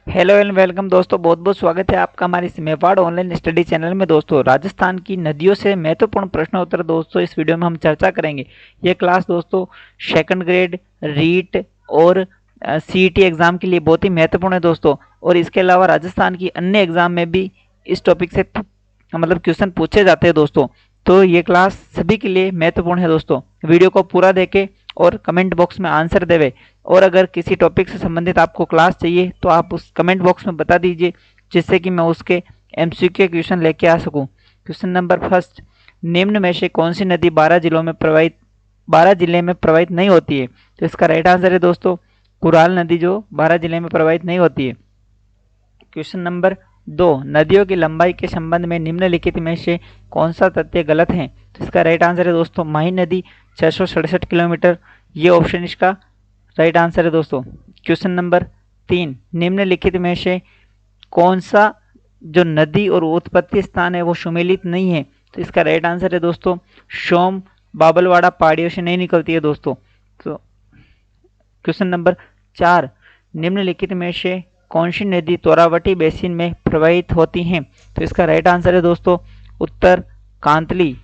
Hello and welcome दोस्तों, बहुत बहुत स्वागत है आपका हमारे इस मेवाड़ ऑनलाइन स्टडी चैनल में। दोस्तों, राजस्थान की नदियों से महत्वपूर्ण प्रश्न उत्तर दोस्तों इस वीडियो में हम चर्चा करेंगे। ये क्लास दोस्तों सेकंड ग्रेड रीट और सीईटी एग्जाम के लिए बहुत ही महत्वपूर्ण है दोस्तों। और इसके अलावा राजस्थान की अन्य एग्जाम में भी इस टॉपिक से क्वेश्चन पूछे जाते हैं दोस्तों। तो ये क्लास सभी के लिए महत्वपूर्ण है दोस्तों। वीडियो को पूरा देखें और कमेंट बॉक्स में आंसर देवे। और अगर किसी टॉपिक से संबंधित आपको क्लास चाहिए तो आप उस कमेंट बॉक्स में बता दीजिए, जिससे कि मैं उसके एमसीक्यू क्वेश्चन लेके आ सकूं। क्वेश्चन नंबर फर्स्ट, निम्न में से कौन सी नदी 12 जिले में प्रवाहित नहीं होती है? तो इसका राइट आंसर है दोस्तों कुराल नदी, जो 12 जिले में प्रवाहित नहीं होती है। क्वेश्चन नंबर 2, नदियों की लंबाई के संबंध में निम्नलिखित में से कौन सा तथ्य गलत है? तो इसका राइट आंसर है दोस्तों माही नदी 667 किलोमीटर। ये ऑप्शन इसका राइट आंसर है दोस्तों। क्वेश्चन नंबर 3, निम्नलिखित में से कौन सा जो नदी और उत्पत्ति स्थान है वो सुमेलित नहीं है? तो इसका राइट आंसर है दोस्तों सोम बाबलवाड़ा पहाड़ियों से नहीं निकलती है दोस्तों। तो क्वेश्चन नंबर 4, निम्नलिखित में से कौन सी नदी तोरावटी बेसिन में प्रवाहित होती हैं? तो इसका राइट आंसर है दोस्तों उत्तर कांतली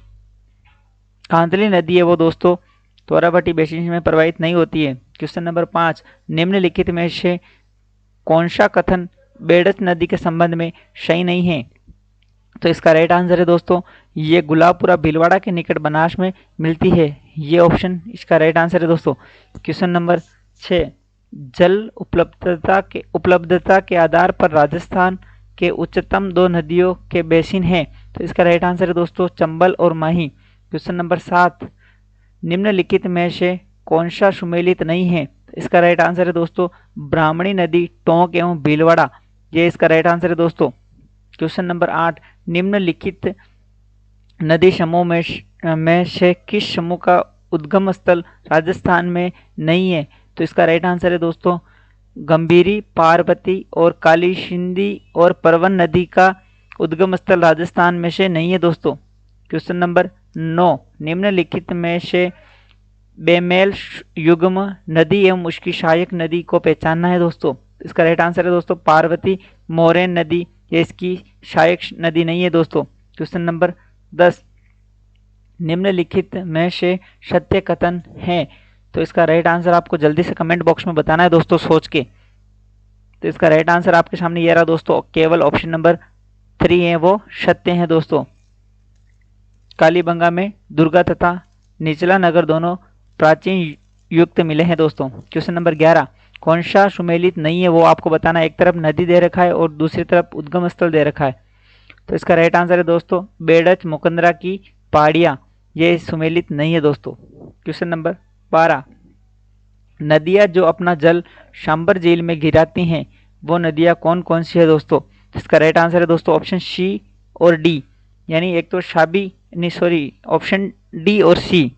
नदी है वो दोस्तों तोरावटी बेसिन में प्रवाहित नहीं होती है। क्वेश्चन नंबर 5, निम्नलिखित में से कौन सा कथन बेड़च नदी के संबंध में सही नहीं है? तो इसका राइट आंसर है दोस्तों ये गुलाबपुरा भीलवाड़ा के निकट बनास में मिलती है। ये ऑप्शन इसका राइट आंसर है दोस्तों। क्वेश्चन नंबर 6, जल उपलब्धता के आधार पर राजस्थान के उच्चतम 2 नदियों के बेसिन हैं। तो इसका राइट आंसर है दोस्तों चंबल और माही। क्वेश्चन नंबर 7, निम्नलिखित में से कौन सा सुमेलित नहीं है? इसका राइट आंसर है दोस्तों ब्राह्मणी नदी टोंक एवं भीलवाड़ा। ये इसका राइट आंसर है दोस्तों। क्वेश्चन नंबर 8, निम्नलिखित नदी समूह में से किस समूह का उद्गम स्थल राजस्थान में नहीं है? तो इसका राइट आंसर है दोस्तों गंभीरी, पार्वती और काली सिंधी और परवन नदी का उद्गम स्थल राजस्थान में से नहीं है दोस्तों। क्वेश्चन नंबर 9, निम्नलिखित में से बेमेल युग्म नदी एवं उसकी सहायक नदी को पहचानना है दोस्तों। इसका राइट आंसर है दोस्तों पार्वती मोरेन नदी, ये इसकी सहायक नदी नहीं है दोस्तों। क्वेश्चन नंबर 10, निम्नलिखित में से सत्य कथन है? तो इसका राइट आंसर आपको जल्दी से कमेंट बॉक्स में बताना है दोस्तों सोच के। तो इसका राइट आंसर आपके सामने ये रहा दोस्तों, केवल ऑप्शन नंबर 3 है वो सत्य है दोस्तों। कालीबंगा में दुर्गा तथा निचला नगर दोनों प्राचीन युक्त मिले हैं दोस्तों। क्वेश्चन नंबर 11, कौन सा सुमेलित नहीं है वो आपको बताना। एक तरफ नदी दे रखा है और दूसरी तरफ उद्गम स्थल दे रखा है। तो इसका राइट आंसर है दोस्तों बेड़च मुकंदरा की पहाड़ियाँ, ये सुमेलित नहीं है दोस्तों। क्वेश्चन नंबर 12, नदियाँ जो अपना जल सांबर झील में गिराती हैं वो नदियाँ कौन कौन सी है दोस्तों? इसका राइट आंसर है दोस्तों ऑप्शन सी और डी, यानी एक तो ऑप्शन डी और सी।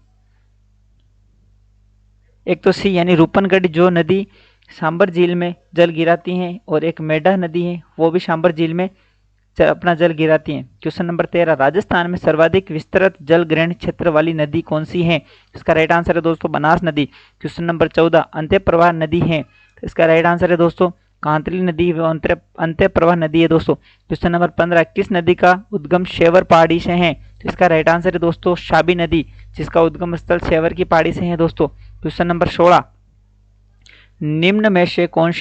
एक तो सी यानी रूपनगढ़ जो नदी सांबर झील में जल गिराती हैं, और एक मेढा नदी है वो भी सांबर झील में अपना जल गिराती हैं। क्वेश्चन नंबर 13, राजस्थान में सर्वाधिक विस्तृत जल ग्रहण क्षेत्र वाली नदी कौन सी है? इसका राइट आंसर है दोस्तों बनास नदी। क्वेश्चन नंबर 14, अंत्य प्रवाह नदी है? इसका राइट आंसर है दोस्तों कांतली नदी अंत्य प्रवाह नदी है दोस्तों। क्वेश्चन नंबर 15, किस नदी का उद्गम शेवर पहाड़ी से है? तो इसका राइट आंसर है दोस्तों शाबी नदी, जिसका उद्गम स्थल शेवर की पहाड़ी से है दोस्तों। क्वेश्चन नंबर 16, निम्न में से कौन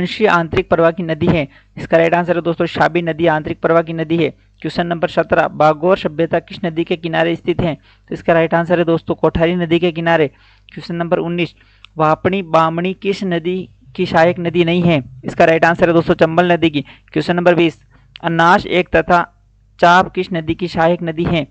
सी आंतरिक प्रवाह की नदी है? इसका राइट आंसर है दोस्तों शाबी नदी आंतरिक प्रवाह की नदी है। क्वेश्चन नंबर 17, बागोर सभ्यता किस नदी के किनारे स्थित है? तो इसका राइट आंसर है दोस्तों कोठारी नदी के किनारे। क्वेश्चन नंबर 19, वापणी बामणी किस नदी की सहायक नदी नहीं है? इसका राइट आंसर है दोस्तों चंबल नदी की। क्वेश्चन नंबर 20, अनाश एक तथा चाप किस नदी की सहायक नदी है?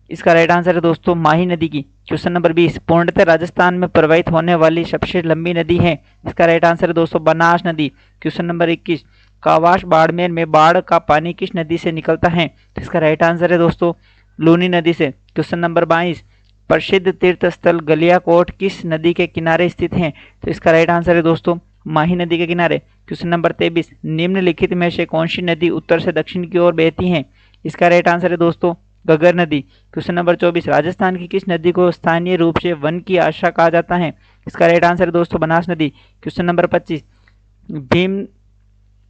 इसका राइट आंसर है दोस्तों माही नदी की। क्वेश्चन नंबर 20, पूर्णतः राजस्थान में प्रवाहित होने वाली सबसे लंबी नदी है? इसका राइट आंसर है दोस्तों बनास नदी। क्वेश्चन नंबर 21, कावाश बाड़मेर में बाढ़ का पानी किस नदी से निकलता है? तो इसका राइट आंसर है दोस्तों लूनी नदी से। क्वेश्चन नंबर 22, प्रसिद्ध तीर्थ स्थल गलियाकोट किस नदी के किनारे स्थित है? तो इसका राइट आंसर है दोस्तों माही नदी के किनारे। क्वेश्चन नंबर 23, निम्नलिखित में से कौन सी नदी उत्तर से दक्षिण की ओर बहती है? इसका राइट आंसर है दोस्तों घग्गर नदी। क्वेश्चन नंबर 24, राजस्थान की किस नदी को स्थानीय रूप से वन की आशा कहा जाता है? इसका राइट आंसर है दोस्तों बनास नदी। क्वेश्चन नंबर 25,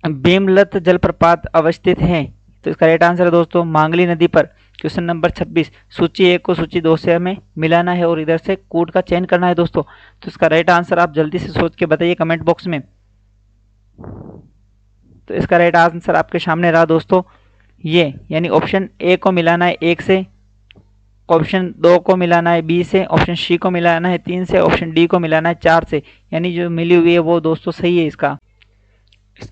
भीमलत जलप्रपात अवस्थित है? तो इसका राइट आंसर है दोस्तों मांगली नदी पर। क्वेश्चन नंबर 26, सूची 1 को सूची 2 से हमें मिलाना है और इधर से कोड का चयन करना है दोस्तों। तो इसका राइट आंसर आप जल्दी से सोच के बताइए कमेंट बॉक्स में। तो इसका राइट आंसर आपके सामने रहा दोस्तों ये, यानी ऑप्शन ए को मिलाना है 1 से, ऑप्शन 2 को मिलाना है बी से, ऑप्शन सी को मिलाना है 3 से, ऑप्शन डी को मिलाना है 4 से, यानी जो मिली हुई है वो दोस्तों सही है। इसका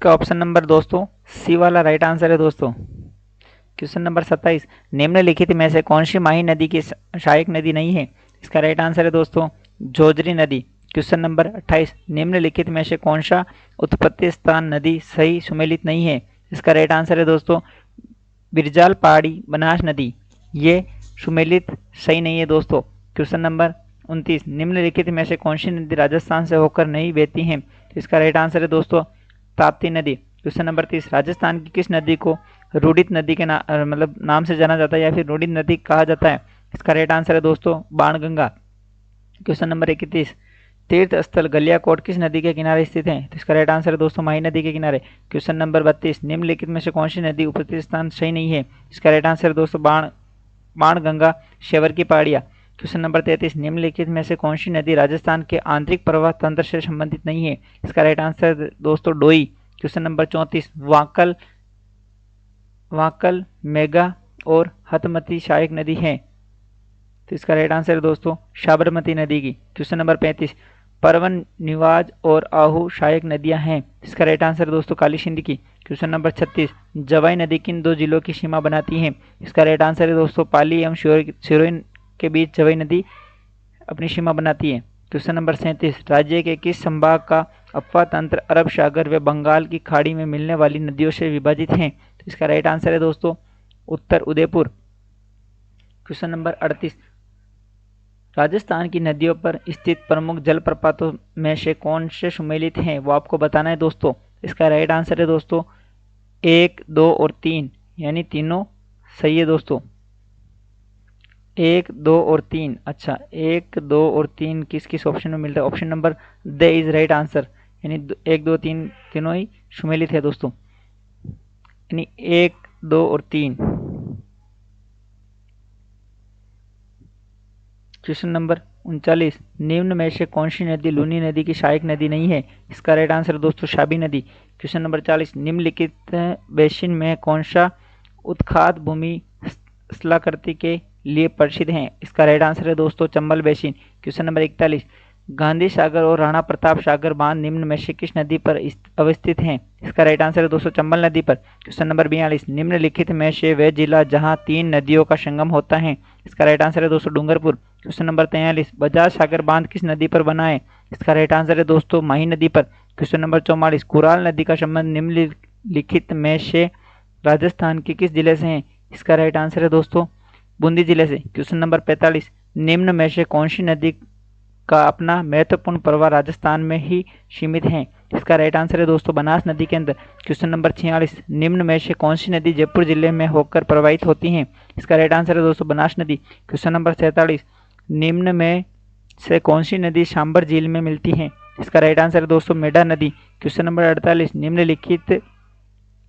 ऑप्शन नंबर दोस्तों सी वाला राइट आंसर है दोस्तों। क्वेश्चन नंबर 27, निम्नलिखित में से कौन सी माही नदी की सहायक नदी नहीं है? इसका राइट आंसर है दोस्तों जोजरी नदी। क्वेश्चन नंबर 28, निम्नलिखित में से कौन सा उत्पत्ति स्थान नदी सही सुमेलित नहीं है? इसका राइट आंसर है दोस्तों बिरजाल पहाड़ी बनास नदी, ये सुमेलित सही नहीं है दोस्तों। क्वेश्चन नंबर 29, निम्नलिखित में से कौन सी नदी राजस्थान से होकर नहीं बहती है? इसका राइट आंसर है दोस्तों ताप्ती नदी। क्वेश्चन नंबर 30, राजस्थान की किस नदी को रूडित नदी के नाम से जाना जाता है या फिर रूडित नदी कहा जाता है? इसका राइट आंसर है दोस्तों बाणगंगा। क्वेश्चन नंबर 31, तीर्थ स्थल गलियाकोट किस नदी के किनारे स्थित है? तो इसका राइट आंसर है दोस्तों माही नदी के किनारे। क्वेश्चन नंबर 32, निम्नलिखित में से कौन सी नदी उत्पत्ति स्थान सही नहीं है? इसका राइट आंसर है दोस्तों बाणगंगा शेवर की पहाड़ियाँ। क्वेश्चन नंबर 33, निम्नलिखित में से कौन सी नदी राजस्थान के आंतरिक प्रवाह तंत्र से संबंधित नहीं है? इसका राइट आंसर दोस्तों डोई। क्वेश्चन नंबर 34, वाकल मेगा और हतमती सहायक नदी है? तो इसका राइट आंसर है दोस्तों साबरमती नदी की। क्वेश्चन नंबर 35, परवन निवाज और आहू सहायक नदियां हैं? इसका राइट आंसर है दोस्तों काली सिंध की। क्वेश्चन नंबर 36, जवाई नदी किन 2 जिलों की सीमा बनाती है? इसका राइट आंसर है दोस्तों पाली एवं सिरोही के बीच जवाई नदी अपनी सीमा बनाती है। क्वेश्चन नंबर 37, राज्य के किस संभाग का अफवाह तंत्र अरब सागर व बंगाल की खाड़ी में मिलने वाली नदियों से विभाजित है? तो इसका राइट आंसर है दोस्तों उत्तर उदयपुर। क्वेश्चन नंबर 38, राजस्थान की नदियों पर स्थित प्रमुख जलप्रपातों में से कौन से सुमेलित हैं वो आपको बताना है दोस्तों। इसका राइट आंसर है दोस्तों 1, 2 और 3, यानी तीनों सही है दोस्तों। 1, 2 और 3, अच्छा 1, 2 और 3 किस किस ऑप्शन में मिलता है? Option number the is right answer, यानी 1, 2, 3 तीनों ही सुमेलित है दोस्तों, यानी 1, 2 और 3। क्वेश्चन नंबर 39, निम्न में से कौन सी नदी लूनी नदी की सहायक नदी नहीं है? इसका राइट आंसर दोस्तों शाबी नदी। क्वेश्चन नंबर 40, निम्नलिखित बेसिन में कौन सा उत्खात भूमि स्थलाकृति के लिए प्रसिद्ध है? इसका राइट आंसर है दोस्तों Chambal basin. Question number 41, Gandhi Sagar और राणा प्रताप सागर बांध निम्न में से किस नदी पर अवस्थित हैं? इसका राइट आंसर है दोस्तों चंबल नदी पर। क्वेश्चन नंबर 42, निम्नलिखित में से वह जिला जहां 3 नदियों का संगम होता है? इसका राइट आंसर है दोस्तों डूंगरपुर। क्वेश्चन नंबर 43, बजाज सागर बांध किस नदी पर बना है? इसका राइट आंसर है दोस्तों माही नदी पर। क्वेश्चन नंबर 44, कुराल नदी का संबंध निम्नलिखित में से राजस्थान के किस जिले से है? इसका राइट आंसर है दोस्तों बूंदी जिले से। क्वेश्चन नंबर 45, निम्न में से कौन सी नदी का अपना महत्वपूर्ण प्रवाह राजस्थान में ही सीमित है? इसका राइट आंसर है दोस्तों बनास नदी के अंदर। क्वेश्चन नंबर 46, निम्न में से कौन सी नदी जयपुर जिले में होकर प्रवाहित होती है? इसका राइट आंसर है दोस्तों बनास नदी। क्वेश्चन नंबर 47, निम्न में से कौन सी नदी सांबर झील में मिलती है? इसका राइट आंसर है दोस्तों मेढा नदी। क्वेश्चन नंबर 48,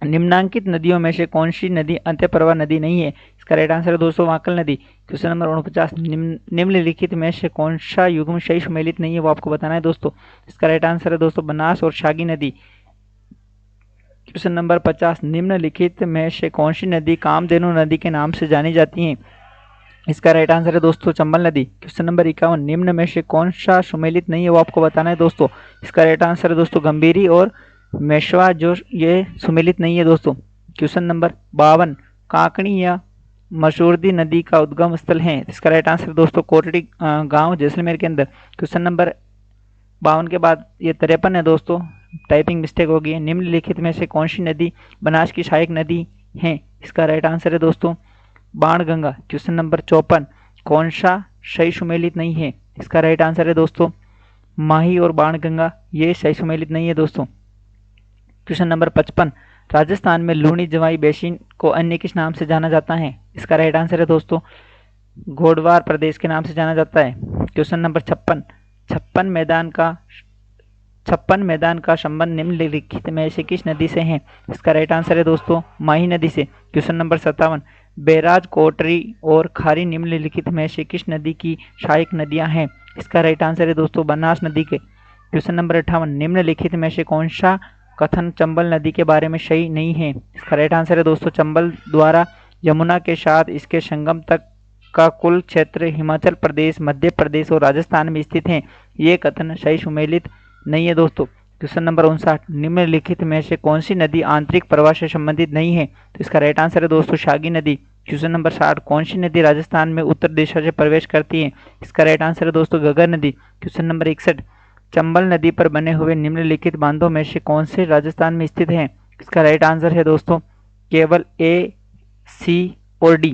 निम्नांकित नदियों में से कौन सी नदी अंत्य प्रवाह नदी नहीं है? इसका राइट आंसर है दोस्तों वाकल नदी। क्वेश्चन नंबर 49, निम्नलिखित में से कौन सा युग्म सही सुमेलित नहीं है वो आपको बताना है दोस्तों। इसका राइट आंसर है दोस्तों बनास और शागी नदी। क्वेश्चन नंबर 50, निम्नलिखित में से कौन सी नदी कामधेनु नदी के नाम से जानी जाती है? इसका राइट आंसर है दोस्तों चंबल नदी। क्वेश्चन नंबर 51, निम्न में से कौन सा सुमेलित नहीं है वो आपको बताना है दोस्तों। इसका राइट आंसर है दोस्तों गंभीरी और मेशवा जो ये सुमेलित नहीं है दोस्तों। क्वेश्चन नंबर 52, काकणी या मसूरदी नदी का उद्गम स्थल है? इसका राइट आंसर दोस्तों कोटड़ी गांव जैसलमेर के अंदर। क्वेश्चन नंबर 52 के बाद ये 53 है दोस्तों, टाइपिंग मिस्टेक होगी। निम्नलिखित में से कौन सी नदी बनास की सहायक नदी है? इसका राइट आंसर है दोस्तों बाणगंगा। क्वेश्चन नंबर 54, कौन सा सही सुमेलित नहीं है? इसका राइट आंसर है दोस्तों माही और बाणगंगा, ये सही सुमेलित नहीं है दोस्तों। क्वेश्चन नंबर 55, राजस्थान में लूणी जवाई बेसिन को अन्य किस नाम से जाना जाता है? इसका राइट आंसर है दोस्तों घोड़वार प्रदेश के नाम से जाना जाता है। क्वेश्चन नंबर 56, 56 मैदान का 56 मैदान का संबंध निम्नलिखित में से किस नदी से है? इसका राइट आंसर है दोस्तों माही नदी से। क्वेश्चन नंबर 57, बैराज, कोटरी और खारी निम्नलिखित में से किस नदी की सहायक नदियां हैं? इसका राइट आंसर है दोस्तों बनास नदी के। क्वेश्चन नंबर 58, निम्नलिखित में से कौन सा कथन चंबल नदी के बारे में सही नहीं है? इसका राइट आंसर है दोस्तों चंबल द्वारा यमुना के साथ इसके संगम तक का कुल क्षेत्र हिमाचल प्रदेश, मध्य प्रदेश और राजस्थान में स्थित है। ये कथन सही सुमेलित नहीं है दोस्तों। क्वेश्चन नंबर 59, निम्नलिखित में से कौन सी नदी आंतरिक प्रवाह से संबंधित नहीं है? तो इसका राइट आंसर है दोस्तों शागी नदी। क्वेश्चन नंबर 60, कौन सी नदी राजस्थान में उत्तर दिशा से प्रवेश करती है? इसका राइट आंसर है दोस्तों घग्गर नदी। क्वेश्चन नंबर 61, चंबल नदी पर बने हुए निम्नलिखित बांधों में से कौन से राजस्थान में स्थित हैं? इसका राइट आंसर है दोस्तों केवल ए, सी और डी।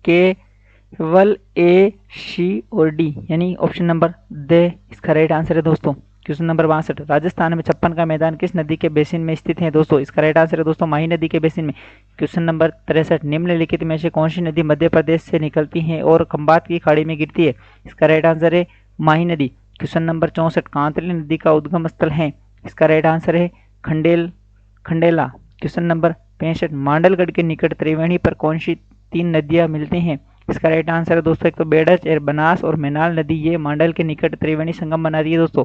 केवल ए, सी और डी यानी ऑप्शन नंबर द इसका राइट आंसर है दोस्तों। क्वेश्चन नंबर 62, राजस्थान में 56 का मैदान किस नदी के बेसिन में स्थित है दोस्तों? इसका राइट आंसर है दोस्तों माही नदी के बेसिन में। क्वेश्चन नंबर 63, निम्नलिखित में से कौन सी नदी मध्य प्रदेश से निकलती है और खंबात की खाड़ी में गिरती है? इसका राइट आंसर है माही नदी। क्वेश्चन नंबर 64, कांतली नदी का उद्गम स्थल है? इसका राइट आंसर है खंडेला। क्वेश्चन नंबर 65, मांडलगढ़ के निकट त्रिवेणी पर कौन सी 3 नदियां मिलती हैं? इसका राइट आंसर है दोस्तों एक तो बेड़च, बनास और मैनाल नदी, ये मांडल के निकट त्रिवेणी संगम बना रही है दोस्तों।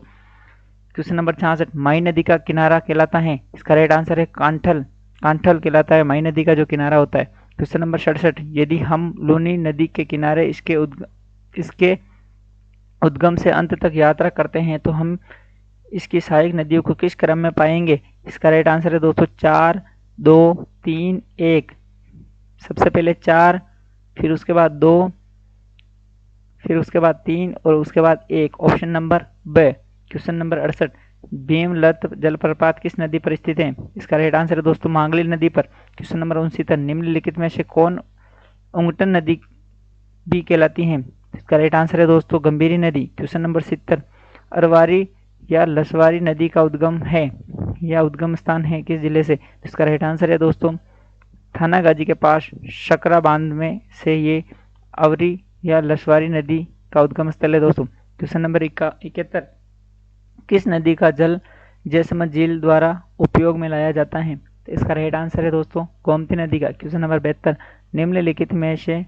क्वेश्चन नंबर 66, माई नदी का किनारा कहलाता है? इसका राइट आंसर है कांठल कहलाता है माई नदी का जो किनारा होता है। क्वेश्चन नंबर 67, यदि हम लूनी नदी के किनारे इसके उद्गम से अंत तक यात्रा करते हैं तो हम इसकी सहायक नदियों को किस क्रम में पाएंगे? इसका राइट आंसर है दोस्तों 4, 2, 3, 1। सबसे पहले 4, फिर उसके बाद 2, फिर उसके बाद 3 और उसके बाद 1, ऑप्शन नंबर ब। क्वेश्चन नंबर 68, भीमलत जलप्रपात किस नदी पर स्थित है? इसका राइट आंसर है दोस्तों मांगली नदी पर। क्वेश्चन नंबर 69, निम्नलिखित में से कौन उंगटन नदी भी कहलाती है? इसका राइट आंसर है दोस्तों गंभीरी नदी। क्वेश्चन नंबर 70, अरवारी या लसवारी नदी का उद्गम है या उद्गम स्थान है किस जिले से? इसका राइट आंसर है दोस्तों थानागाजी के पास शकरा बांध में से ये अवरी या लसवारी नदी का उद्गम स्थल है दोस्तों। क्वेश्चन नंबर 71, किस नदी का जल जयसमंद झील द्वारा उपयोग में लाया जाता है? तो इसका राइट आंसर है दोस्तों गोमती नदी का। क्वेश्चन नंबर 72, निम्नलिखित में से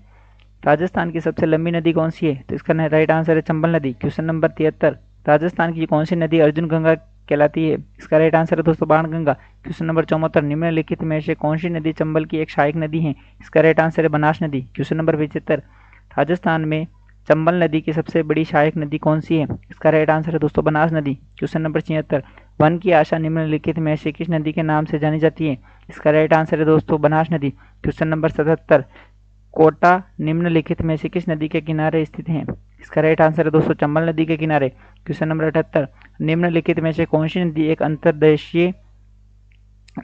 राजस्थान की सबसे लंबी नदी कौन सी है? तो इसका राइट आंसर है चंबल नदी। क्वेश्चन नंबर 73, राजस्थान की कौन सी नदी अर्जुन गंगा कहलाती है? इसका राइट आंसर है दोस्तों बाणगंगा। क्वेश्चन नंबर 74, निम्नलिखित में से कौन सी नदी चंबल की एक सहायक नदी है? इसका राइट आंसर है बनास नदी। क्वेश्चन नंबर 75, राजस्थान में चंबल नदी की सबसे बड़ी सहायक नदी कौन सी है? इसका राइट आंसर है दोस्तों बनास नदी। क्वेश्चन नंबर 76, वन की आशा निम्नलिखित में से किस नदी के नाम से जानी जाती है? इसका राइट आंसर है दोस्तों बनास नदी। क्वेश्चन नंबर 77, कोटा निम्नलिखित में से किस नदी के किनारे स्थित है? इसका राइट आंसर है दोस्तों चंबल नदी के किनारे। क्वेश्चन नंबर 78, निम्नलिखित में से कौन सी नदी एक अंतर्देशीय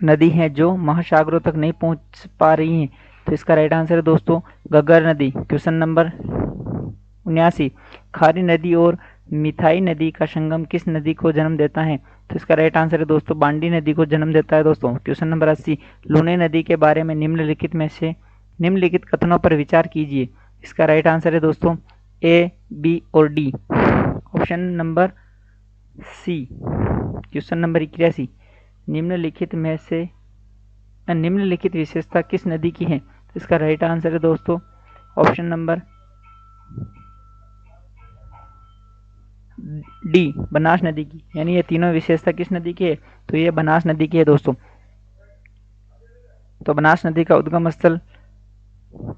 नदी है जो महासागरों तक नहीं पहुंच पा रही है? तो इसका राइट आंसर है दोस्तों घग्गर नदी। क्वेश्चन नंबर 79, खारी नदी और मिथाई नदी का संगम किस नदी को जन्म देता है? तो इसका राइट आंसर है दोस्तों बांडी नदी को जन्म देता है दोस्तों। क्वेश्चन नंबर 80, लूनी नदी के बारे में निम्नलिखित में से निम्नलिखित कथनों पर विचार कीजिए। इसका राइट आंसर है दोस्तों ए, बी और D, option number C. Question number 81, निम्नलिखित में से निम्नलिखित विशेषता किस नदी की है? तो इसका राइट आंसर है दोस्तों ऑप्शन नंबर डी, बनास नदी की। यानी ये तीनों विशेषता किस नदी की है? तो ये बनास नदी की है दोस्तों। तो बनास नदी का उद्गम स्थल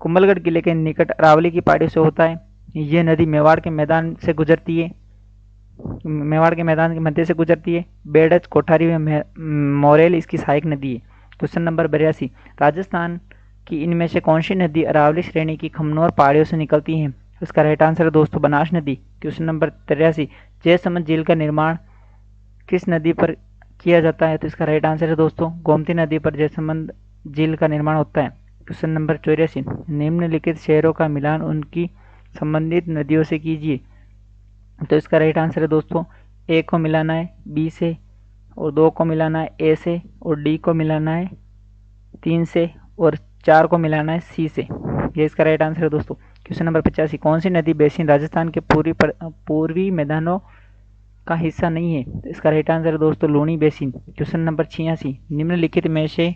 कुंभलगढ़ किले के निकट अरावली की पहाड़ी से होता है। ये नदी मेवाड़ के मैदान से गुजरती है, मेवाड़ के मैदान के मध्य से गुजरती है। बेड़च, कोठारी व मोरेल इसकी सहायक नदी है। क्वेश्चन नंबर 82, राजस्थान की इनमें से कौन सी नदी अरावली श्रेणी की खमनोर पहाड़ियों से निकलती है? इसका राइट आंसर है दोस्तों बनास नदी। क्वेश्चन नंबर 83, जयसमंद झील का निर्माण किस नदी पर किया जाता है? तो इसका राइट आंसर है दोस्तों गोमती नदी पर जयसमंद झील का निर्माण होता है। क्वेश्चन नंबर 84, निम्नलिखित शहरों का मिलान उनकी संबंधित नदियों से कीजिए। तो इसका राइट आंसर है दोस्तों ए को मिलाना है बी से, और 2 को मिलाना है ए से, और डी को मिलाना है 3 से, और 4 को मिलाना है सी से। ये इसका राइट आंसर है दोस्तों। क्वेश्चन नंबर 85, कौन सी नदी बेसिन राजस्थान के पूर्वी मैदानों का हिस्सा नहीं है। तो इसका राइट आंसर है दोस्तों लूनी बेसिन। क्वेश्चन नंबर 86, निम्नलिखित में से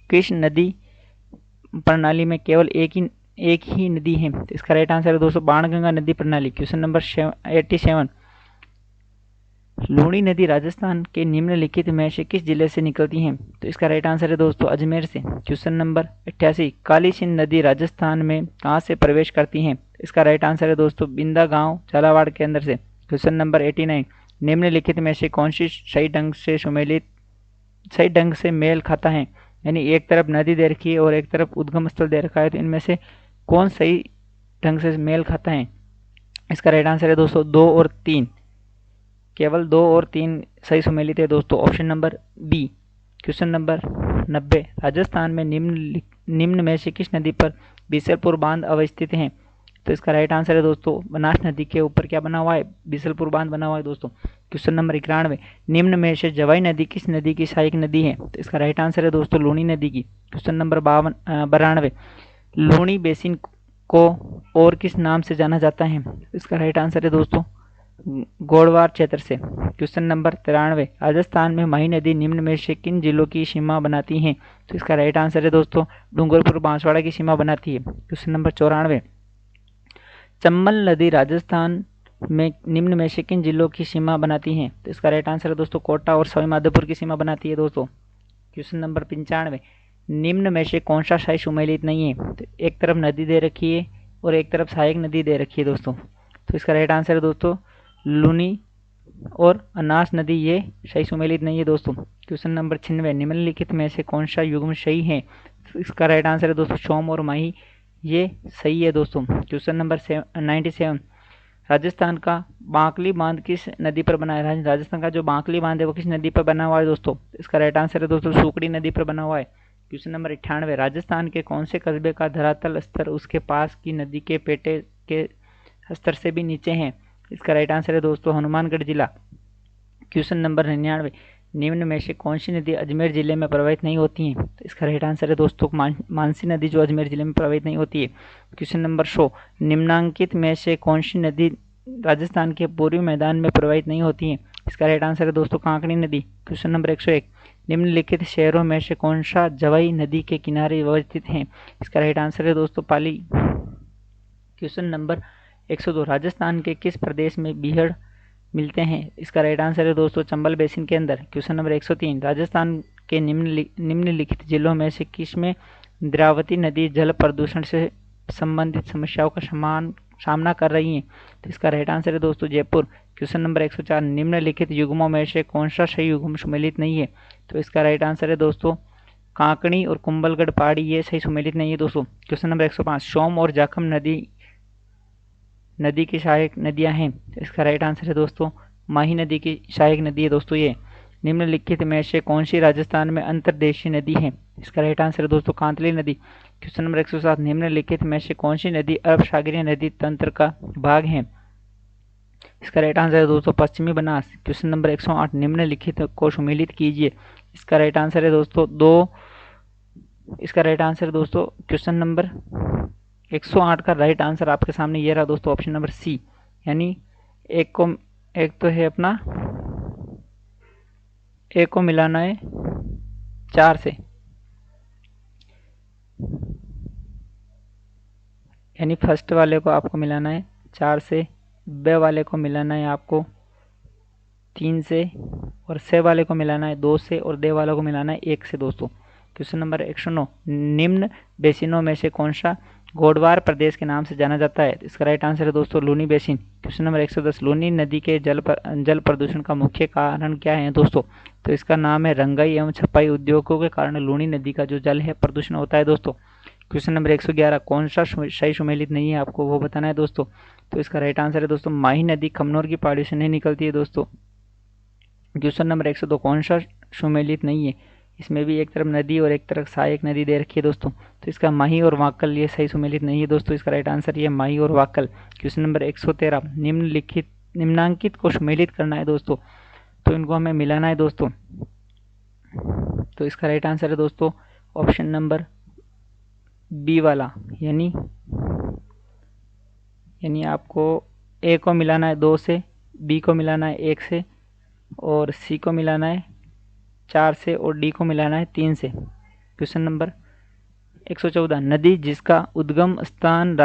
किस नदी प्रणाली में केवल एक ही नदी है? तो इसका राइट आंसर है दोस्तों बाणगंगा नदी प्रणाली। क्वेश्चन नंबर 87, लूनी नदी राजस्थान के निम्नलिखित में से किस जिले से निकलती है? तो इसका राइट आंसर है दोस्तों अजमेर से। क्वेश्चन नंबर 88, काली सिंध नदी राजस्थान में कहाँ से प्रवेश करती है? इसका राइट आंसर है दोस्तों बिंदा गांव झालावाड़ के अंदर से। क्वेश्चन नंबर 89, निम्नलिखित में से कौन सी सही ढंग से मेल खाता है? यानी एक तरफ नदी दे रखी है और एक तरफ उद्गम स्थल दे रखा है, तो इनमें से कौन सही ढंग से मेल खाता है? इसका राइट आंसर है दोस्तों 2 और 3। केवल 2 और 3 सही सुमेलित है दोस्तों, option number B. Question number 90, Rajasthan में निम्न में से किस नदी पर बीसलपुर बांध अवस्थित है? तो इसका राइट आंसर है दोस्तों बनास नदी के ऊपर क्या बना हुआ है? बीसलपुर बांध बना हुआ है दोस्तों। क्वेश्चन नंबर 91, निम्न में से जवाई नदी किस नदी की सहायक नदी है? तो इसका राइट आंसर है दोस्तों लूनी नदी की। क्वेश्चन नंबर 92, लूनी बेसिन को और किस नाम से जाना जाता है? इसका राइट आंसर है दोस्तों गोड़वार क्षेत्र से। क्वेश्चन नंबर 93, राजस्थान में माही नदी निम्न में से किन जिलों की सीमा बनाती है? तो इसका राइट आंसर है दोस्तों डूंगरपुर बांसवाड़ा की सीमा बनाती है। क्वेश्चन नंबर 94, चंबल नदी राजस्थान में निम्न में से किन जिलों की सीमा बनाती है? तो इसका राइट आंसर है दोस्तों कोटा और सवाई माधोपुर की सीमा बनाती है दोस्तों। क्वेश्चन नंबर 95, निम्न में से कौन सा सही सुमेलित नहीं है? तो एक तरफ नदी दे रखी है और एक तरफ सहायक नदी दे रखी है दोस्तों। तो इसका राइट आंसर है दोस्तों लूनी और अनास नदी, ये सही सुमेलित नहीं है दोस्तों। क्वेश्चन नंबर 96, निम्नलिखित में से कौन सा युग्म सही है? तो इसका राइट आंसर है दोस्तों सोम और माही, ये सही है दोस्तों। क्वेश्चन नंबर 97, राजस्थान का बांकली बांध किस नदी पर बना है? राजस्थान का जो बांकली बांध है वो किस नदी पर बना हुआ है दोस्तों? इसका राइट आंसर है दोस्तों सुकड़ी नदी पर बना हुआ है। क्वेश्चन नंबर 98, राजस्थान के कौन से कस्बे का धरातल स्तर उसके पास की नदी के पेटे के स्तर से भी नीचे है? इसका राइट आंसर है दोस्तों हनुमानगढ़ जिला। क्वेश्चन नंबर 99, निम्न में से कौन सी नदी अजमेर जिले में प्रवाहित नहीं होती है? तो इसका राइट आंसर है दोस्तों मानसी नदी, जो अजमेर जिले में प्रवाहित नहीं होती है। क्वेश्चन नंबर 100, निम्नांकित में से कौन सी नदी राजस्थान के पूर्वी मैदान में प्रवाहित नहीं होती है? इसका राइट आंसर है दोस्तों कांकड़ी नदी। क्वेश्चन नंबर 101, निम्नलिखित शहरों में से कौन सा जवाई नदी के किनारे अवस्थित है? इसका राइट आंसर है दोस्तों पाली। क्वेश्चन नंबर 102, राजस्थान के किस प्रदेश में बीहड़ मिलते हैं? इसका राइट आंसर है दोस्तों चंबल बेसिन के अंदर। क्वेश्चन नंबर 103, राजस्थान के निम्नलिखित जिलों में से किस में इंद्रावती नदी जल प्रदूषण से संबंधित समस्याओं का सामना कर रही है? तो इसका राइट आंसर है दोस्तों जयपुर। क्वेश्चन नंबर 104, निम्नलिखित युग्मों में से कौन सा सही युग्म सुमेलित नहीं है? तो इसका राइट आंसर है दोस्तों कांकड़ी और कुंभलगढ़ पहाड़ी, ये सही सुमेलित नहीं है दोस्तों। क्वेश्चन नंबर 105, सोम और जाखम नदी की सहायक नदियां हैं। तो इसका राइट आंसर है दोस्तों माही नदी की सहायक नदी है दोस्तों ये। निम्नलिखित में से कौन सी राजस्थान में अंतर्देशीय नदी है? इसका राइट आंसर है दोस्तों कांतली नदी। क्वेश्चन नंबर 107, निम्नलिखित में से कौन सी नदी अरब सागरीय नदी तंत्र का भाग है? इसका राइट आंसर है दोस्तों पश्चिमी बनास। क्वेश्चन नंबर 108, निम्नलिखित को सुमेलित कीजिए। इसका राइट आंसर है दोस्तों 2। इसका राइट आंसर है दोस्तों क्वेश्चन नंबर 108 का राइट आंसर आपके सामने ये रहा दोस्तों ऑप्शन नंबर सी। यानी एक तो है अपना एक को मिलाना है 4 से, यानी फर्स्ट वाले को आपको मिलाना है 4 से, बे वाले को मिलाना है आपको 3 से, और से वाले को मिलाना है 2 से, और दे वाले को मिलाना है 1 से दोस्तों। क्वेश्चन नंबर 109, निम्न बेसिनों में से कौन सा गोडवार प्रदेश के नाम से जाना जाता है? इसका राइट आंसर है दोस्तों Luni basin. Question number 110, Luni नदी के जल प्रदूषण का मुख्य कारण क्या है दोस्तों? तो इसका नाम है रंगाई एवं छपाई उद्योगों के कारण लूनी नदी का जो जल है प्रदूषण होता है दोस्तों। क्वेश्चन नंबर 111, कौन सा सही सुमेलित नहीं है आपको वो बताना है दोस्तों। तो इसका राइट आंसर है दोस्तों माही नदी खमनोर की पहाड़ी से नहीं निकलती है दोस्तों। क्वेश्चन नंबर 102, कौन सा सुमेलित नहीं है? इसमें भी एक तरफ नदी और एक तरफ सहायक नदी दे रखी है दोस्तों। तो इसका माही और वाक्कल ये सही सुमेलित नहीं है दोस्तों। इसका राइट आंसर ये माही और वाक्कल। क्वेश्चन नंबर 113, निम्नांकित को सुमेलित करना है दोस्तों, तो इनको हमें मिलाना है दोस्तों। तो इसका राइट आंसर है दोस्तों ऑप्शन नंबर बी वाला, यानी आपको ए को मिलाना है 2 से, बी को मिलाना है 1 से, और सी को मिलाना है 4 से, और डी को मिलाना है 3 से। क्वेश्चन नंबर 114, नदी जिसका उद्गम स्थान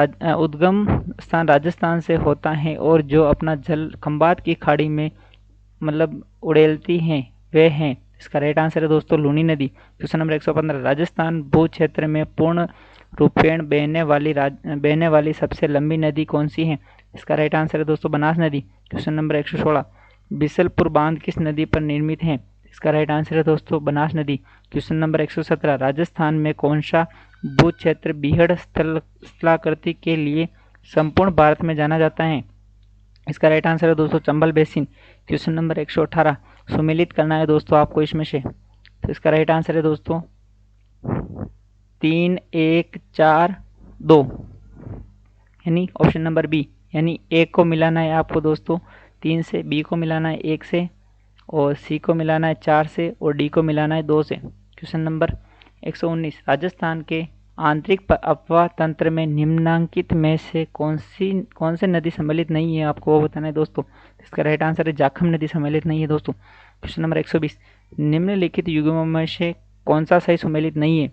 राजस्थान से होता है और जो अपना जल खंबात की खाड़ी में मतलब उड़ेलती हैं वे हैं। इसका राइट आंसर है दोस्तों लूनी नदी। क्वेश्चन नंबर 115, राजस्थान भू क्षेत्र में पूर्ण रूपेण बहने वाली सबसे लंबी नदी कौन सी है? इसका राइट आंसर है दोस्तों बनास नदी। क्वेश्चन नंबर 116, बिसलपुर बांध किस नदी पर निर्मित है? इसका राइट आंसर है दोस्तों बनास नदी। क्वेश्चन नंबर 117, राजस्थान में कौन सा भू क्षेत्र बीहड़ स्थलाकृति के लिए संपूर्ण भारत में जाना जाता है? इसका राइट आंसर है दोस्तों चंबल बेसिन। क्वेश्चन नंबर 118, सुमेलित करना है दोस्तों आपको इसमें से, तो इसका राइट आंसर है दोस्तों 3 1 4 2, यानी ऑप्शन नंबर बी। यानी ए को मिलाना है आपको दोस्तों 3 से, बी को मिलाना है 1 से, और सी को मिलाना है 4 से, और डी को मिलाना है 2 से। क्वेश्चन नंबर 119, राजस्थान के आंतरिक अपवाह तंत्र में निम्नांकित में से कौन से नदी सम्मिलित नहीं है, आपको वो बताना है दोस्तों। इसका राइट आंसर है जाखम नदी सम्मिलित नहीं है दोस्तों। क्वेश्चन नंबर 120, निम्नलिखित युग्मों में से कौन सा सही सम्मिलित नहीं है?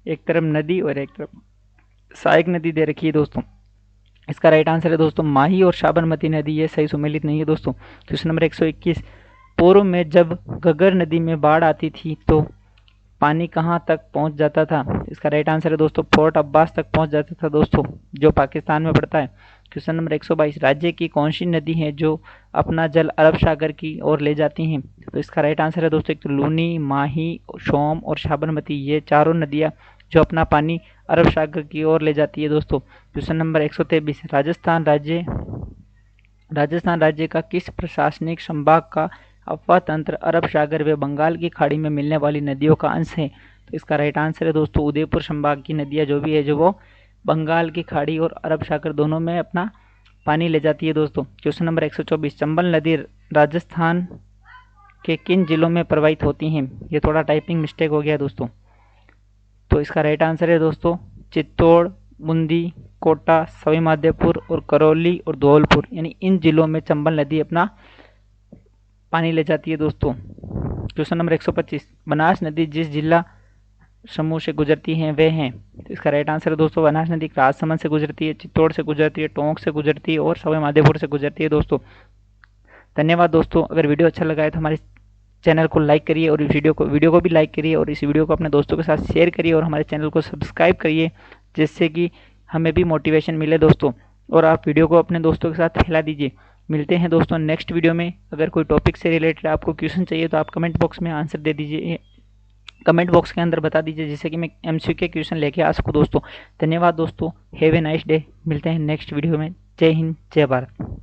एक तरफ नदी और एक तरफ सहायक नदी दे रखी है दोस्तों। इसका राइट आंसर है दोस्तों माही और साबरमती नदी, ये सही सम्मिलित नहीं है दोस्तों। क्वेश्चन नंबर 121, पूर्व में जब घग्गर नदी में बाढ़ आती थी तो पानी कहाँ तक पहुँच जाता था? इसका राइट आंसर है दोस्तों फोर्ट अब्बास तक पहुँच जाता था दोस्तों, जो पाकिस्तान में पड़ता है। क्वेश्चन नंबर 122, राज्य की कौन सी नदी है जो अपना जल अरब सागर की ओर ले जाती हैं? तो इसका राइट आंसर है दोस्तों एक तो लूनी, माही, सोम और साबरमती, ये चारों नदियाँ जो अपना पानी अरब सागर की ओर ले जाती है दोस्तों। क्वेश्चन नंबर 123, राजस्थान राज्य का किस प्रशासनिक संभाग का अपवाह तंत्र अरब सागर व बंगाल की खाड़ी में मिलने वाली नदियों का अंश है? तो इसका राइट आंसर है दोस्तों उदयपुर संभाग की नदियां जो भी है जो वो बंगाल की खाड़ी और अरब सागर दोनों में अपना पानी ले जाती है दोस्तों। क्वेश्चन नंबर 124, चंबल नदी राजस्थान के किन जिलों में प्रवाहित होती हैं? ये थोड़ा टाइपिंग मिस्टेक हो गया दोस्तों। तो इसका राइट आंसर है दोस्तों चित्तौड़, बूंदी, कोटा, सवाई माधोपुर और करौली और धौलपुर, यानी इन जिलों में चंबल नदी अपना पानी ले जाती है दोस्तों। क्वेश्चन नंबर 125, बनास नदी जिस जिला समूह से गुजरती हैं वे हैं? तो इसका राइट आंसर है दोस्तों बनास नदी राजसमंद से गुजरती है, चित्तौड़ से गुजरती है, टोंक से गुजरती है और सवाई माधोपुर से गुजरती है दोस्तों। धन्यवाद दोस्तों। अगर वीडियो अच्छा लगा है तो हमारे चैनल को लाइक करिए और इस वीडियो को भी लाइक करिए और इस वीडियो को अपने दोस्तों के साथ शेयर करिए और हमारे चैनल को सब्सक्राइब करिए, जिससे कि हमें भी मोटिवेशन मिले दोस्तों। और आप वीडियो को अपने दोस्तों के साथ फैला दीजिए। मिलते हैं दोस्तों नेक्स्ट वीडियो में। अगर कोई टॉपिक से रिलेटेड आपको क्वेश्चन चाहिए तो आप कमेंट बॉक्स में आंसर दे दीजिए, कमेंट बॉक्स के अंदर बता दीजिए, जिससे कि मैं एमसीक्यू के क्वेश्चन लेके आ सकूँ दोस्तों। धन्यवाद दोस्तों, हैव ए नाइस डे। मिलते हैं नेक्स्ट वीडियो में। जय हिंद, जय भारत।